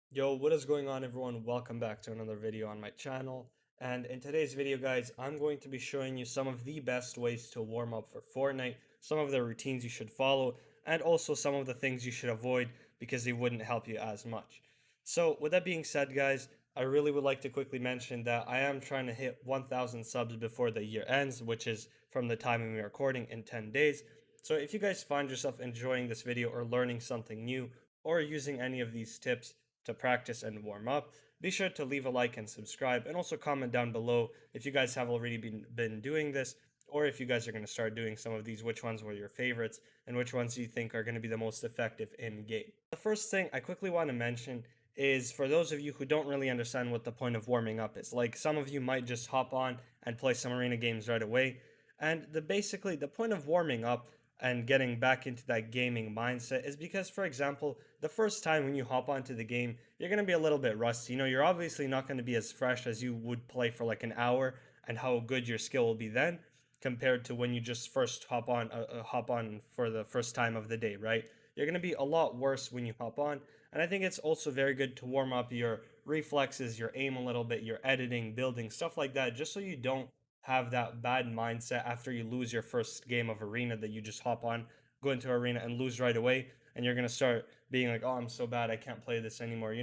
Yo, what is going on, everyone? Welcome back to another video on my channel. And in today's video, guys, I'm going to be showing you some of the best ways to warm up for Fortnite, some of the routines you should follow, and also some of the things you should avoid because they wouldn't help you as much. So, with that being said, guys, I really would like to quickly mention that I am trying to hit 1,000 subs before the year ends, which is from the time of me recording in 10 days. So, if you guys find yourself enjoying this video or learning something new, or using any of these tips to practice and warm up, be sure to leave a like and subscribe, and also comment down below if you guys have already been doing this, or if you guys are going to start doing some of these, which ones were your favorites, and which ones you think are going to be the most effective in game. The first thing I quickly want to mention is for those of you who don't really understand what the point of warming up is. Like some of you might just hop on and play some arena games right away. And basically the point of warming up and getting back into that gaming mindset is because, for example, the first time when you hop onto the game, you're going to be a little bit rusty. You're obviously not going to be as fresh as you would play for like an hour, and how good your skill will be then compared to when you just first hop on for the first time of the day, right? You're going to be a lot worse when you hop on. And I think it's also very good to warm up your reflexes, your aim a little bit, your editing, building, stuff like that, just so you don't have that bad mindset after you lose your first game of arena that you just hop on, go into arena and lose right away, and you're gonna start being like, oh, I'm so bad, I can't play this anymore.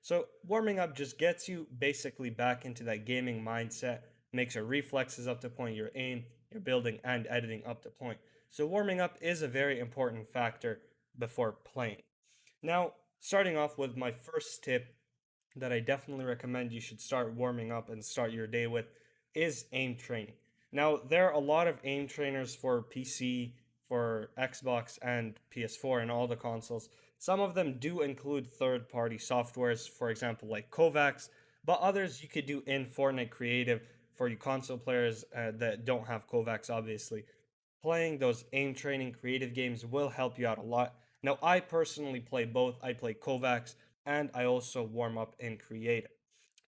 So warming up just gets you basically back into that gaming mindset, makes your reflexes up to point, your aim, your building, and editing up to point. So warming up is a very important factor before playing. Now, starting off with my first tip that I definitely recommend you should start warming up and start your day with is aim training. Now, there are a lot of aim trainers for PC, for Xbox, and PS4, and all the consoles. Some of them do include third party softwares, for example, like Kovacs, but others you could do in Fortnite Creative for you console players that don't have Kovacs, obviously. Playing those aim training creative games will help you out a lot. Now, I personally play both. I play Kovacs and I also warm up in creative.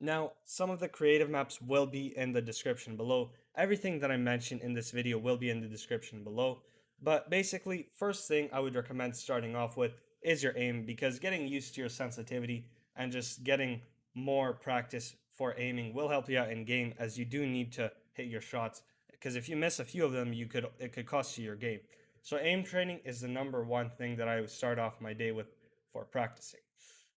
Now, some of the creative maps will be in the description below. Everything that I mentioned in this video will be in the description below. But basically, first thing I would recommend starting off with is your aim, because getting used to your sensitivity and just getting more practice for aiming will help you out in game, as you do need to hit your shots, because if you miss a few of them, it could cost you your game. So aim training is the number one thing that I would start off my day with for practicing.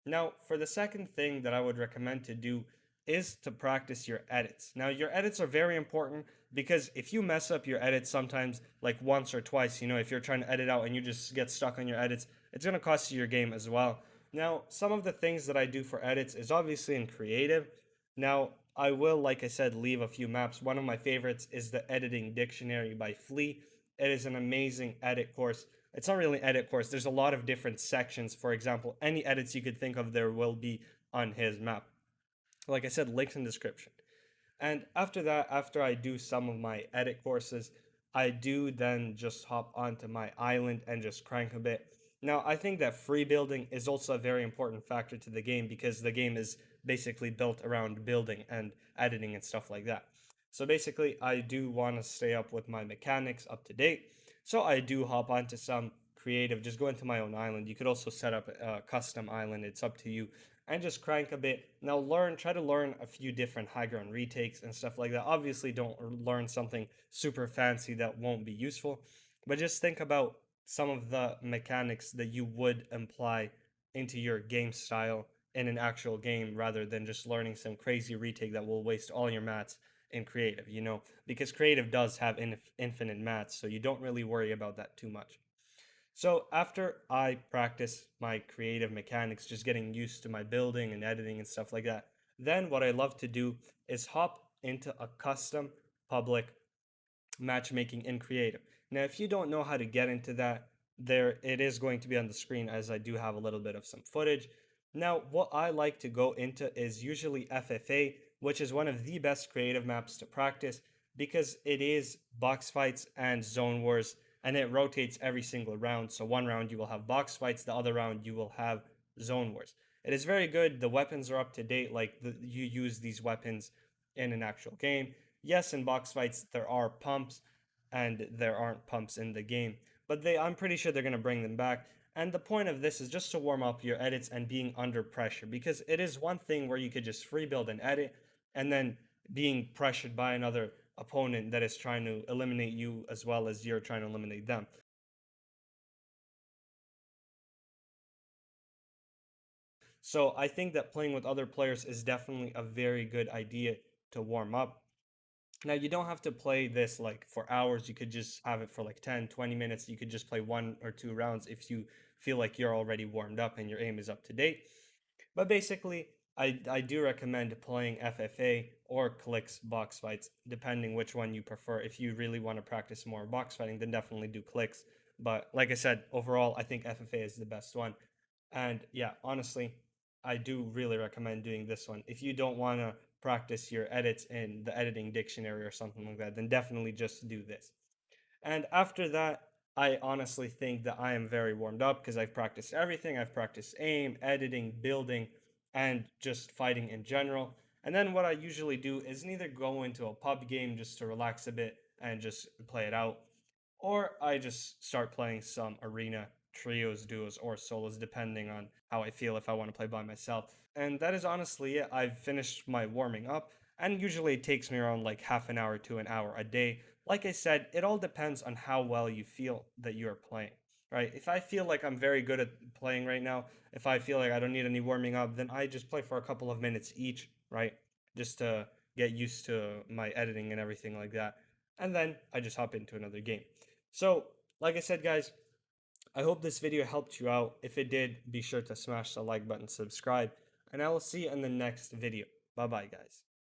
Now, for the second thing that I would recommend to do is to practice your edits. Now, your edits are very important because if you mess up your edits sometimes, like once or twice, if you're trying to edit out and you just get stuck on your edits, it's going to cost you your game as well. Now, some of the things that I do for edits is obviously in creative. Now, I will, like I said, leave a few maps. One of my favorites is the Editing Dictionary by Flea. It is an amazing edit course. It's not really an edit course. There's a lot of different sections. For example, any edits you could think of, there will be on his map. Like I said, links in description. And after that, after I do some of my edit courses, I do then just hop onto my island and just crank a bit. Now, I think that free building is also a very important factor to the game, because the game is basically built around building and editing and stuff like that. So basically, I do want to stay up with my mechanics up to date. So I do hop onto some creative, just go into my own island. You could also set up a custom island, it's up to you, and just crank a bit. Now try to learn a few different high ground retakes and stuff like that. Obviously, don't learn something super fancy that won't be useful, but just think about some of the mechanics that you would imply into your game style in an actual game, rather than just learning some crazy retake that will waste all your mats in creative, because creative does have infinite mats, so you don't really worry about that too much. So after I practice my creative mechanics, just getting used to my building and editing and stuff like that, then what I love to do is hop into a custom public matchmaking in creative. Now, if you don't know how to get into that, there it is going to be on the screen, as I do have a little bit of some footage. Now, what I like to go into is usually FFA, which is one of the best creative maps to practice, because it is box fights and zone wars, and it rotates every single round. So one round you will have box fights, the other round you will have zone wars. It is very good. The weapons are up to date, like you use these weapons in an actual game. Yes, in box fights there are pumps, and there aren't pumps in the game, but I'm pretty sure they're going to bring them back. And the point of this is just to warm up your edits and being under pressure, because it is one thing where you could just free build and edit and then being pressured by another opponent that is trying to eliminate you as well as you're trying to eliminate them. So I think that playing with other players is definitely a very good idea to warm up. Now, you don't have to play this like for hours. You could just have it for like 10, 20 minutes. You could just play 1 or 2 rounds if you feel like you're already warmed up and your aim is up to date. But basically, I do recommend playing FFA or clicks box fights, depending which one you prefer. If you really want to practice more box fighting, then definitely do clicks. But like I said, overall, I think FFA is the best one. And yeah, honestly, I do really recommend doing this one. If you don't want to practice your edits in the editing dictionary or something like that, then definitely just do this. And after that, I honestly think that I am very warmed up because I've practiced everything. I've practiced aim, editing, building, and just fighting in general. And then what I usually do is either go into a pub game just to relax a bit and just play it out, or I just start playing some arena, trios, duos, or solos, depending on how I feel if I want to play by myself. And that is honestly it. I've finished my warming up, and usually it takes me around like half an hour to an hour a day. Like I said, it all depends on how well you feel that you are playing, right? If I feel like I'm very good at playing right now, if I feel like I don't need any warming up, then I just play for a couple of minutes each, right? Just to get used to my editing and everything like that. And then I just hop into another game. So, like I said, guys, I hope this video helped you out. If it did, be sure to smash the like button, subscribe, and I will see you in the next video. Bye bye, guys.